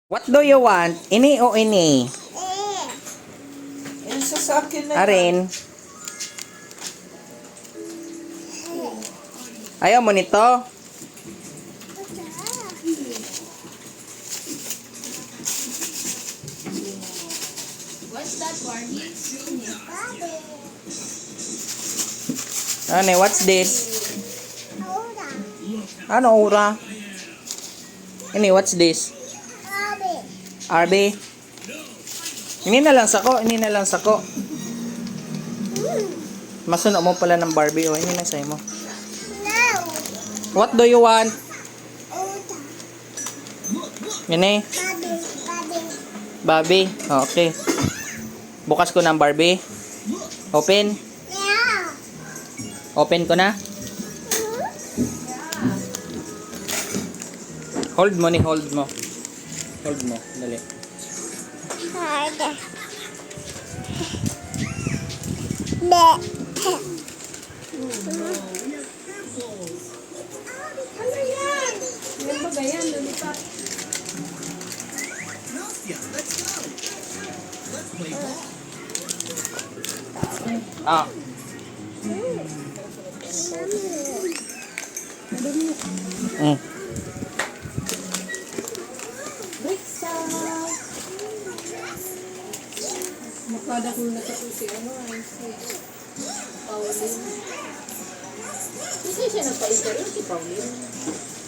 What do you want? Ini o ini? Yung sa akin na Arin. Ayaw mo nito? What's that, Barbie? Ano, what's this? Ano, ura? Ini, what's this? Arby. Ini na lang sako, ini na lang sako. Masuno mo pala ng Barbie, oh. Ini na sa'yo mo. What do you want? Ini? Barbie. Oh, okay. Bukas ko ng Barbie. Open. Open ko na. Hold mo ni, hold mo. Hold mo, dali. Ano yan? Yan ba yan? Lollipop. Ah. Mm. Makada ko na tapos si ano ay si Pauline. Kasi siya nagpa-interview si Pauline.